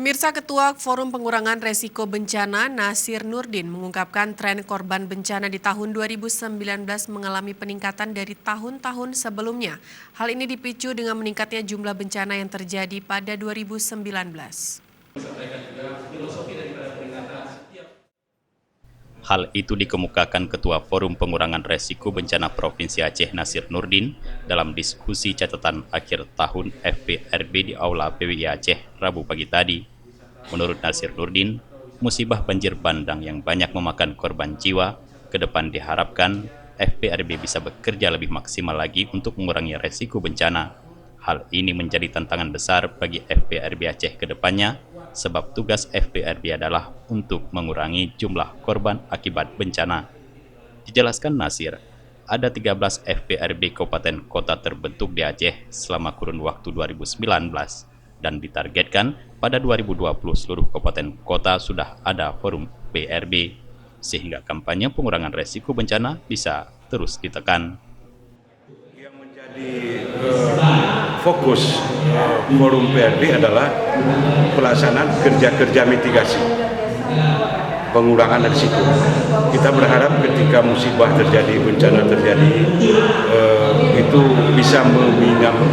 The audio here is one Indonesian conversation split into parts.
Pemirsa, Ketua Forum Pengurangan Resiko Bencana Nasir Nurdin mengungkapkan tren korban bencana di tahun 2019 mengalami peningkatan dari tahun-tahun sebelumnya. Hal ini dipicu dengan meningkatnya jumlah bencana yang terjadi pada 2019. Hal itu dikemukakan Ketua Forum Pengurangan Resiko Bencana Provinsi Aceh Nasir Nurdin dalam diskusi catatan akhir tahun FPRB di Aula PWI Aceh Rabu pagi tadi. Menurut Nasir Nurdin, musibah banjir bandang yang banyak memakan korban jiwa, ke depan diharapkan FPRB bisa bekerja lebih maksimal lagi untuk mengurangi resiko bencana. Hal ini menjadi tantangan besar bagi FPRB Aceh ke depannya, sebab tugas FPRB adalah untuk mengurangi jumlah korban akibat bencana. Dijelaskan Nasir, ada 13 FPRB kabupaten kota terbentuk di Aceh selama kurun waktu 2019 dan ditargetkan pada 2020 seluruh kabupaten kota sudah ada forum PRB sehingga kampanye pengurangan resiko bencana bisa terus ditekan. Yang menjadi fokus forum PRB adalah pelaksanaan kerja-kerja mitigasi pengurangan risiko. Kita berharap ketika musibah terjadi, bencana terjadi, itu bisa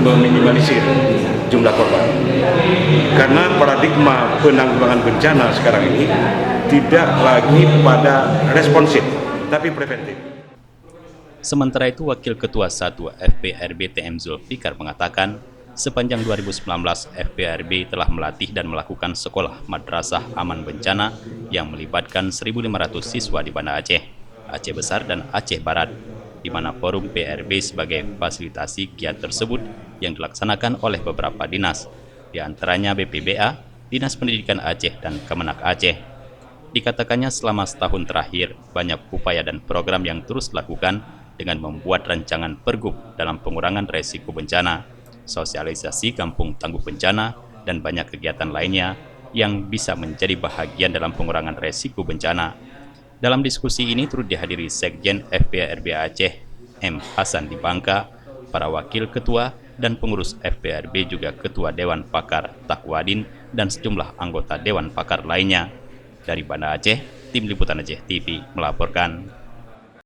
meminimalisir jumlah korban. Karena paradigma penanggulangan bencana sekarang ini tidak lagi pada responsif, tapi preventif. Sementara itu, Wakil Ketua 1 FPRB TM Zulfikar mengatakan, sepanjang 2019 FPRB telah melatih dan melakukan sekolah madrasah aman bencana yang melibatkan 1.500 siswa di Banda Aceh, Aceh Besar dan Aceh Barat, di mana forum PRB sebagai fasilitasi giat tersebut yang dilaksanakan oleh beberapa dinas, di antaranya BPBA, Dinas Pendidikan Aceh dan Kemenak Aceh. Dikatakannya selama setahun terakhir, banyak upaya dan program yang terus dilakukan dengan membuat rancangan pergub dalam pengurangan resiko bencana, sosialisasi kampung tangguh bencana, dan banyak kegiatan lainnya yang bisa menjadi bahagian dalam pengurangan resiko bencana. Dalam diskusi ini turut dihadiri Sekjen FPRB Aceh, M. Hasan di Bangka, para wakil ketua dan pengurus FPRB juga Ketua Dewan Pakar Takwadin dan sejumlah anggota Dewan Pakar lainnya. Dari Banda Aceh, Tim Liputan Aceh TV melaporkan.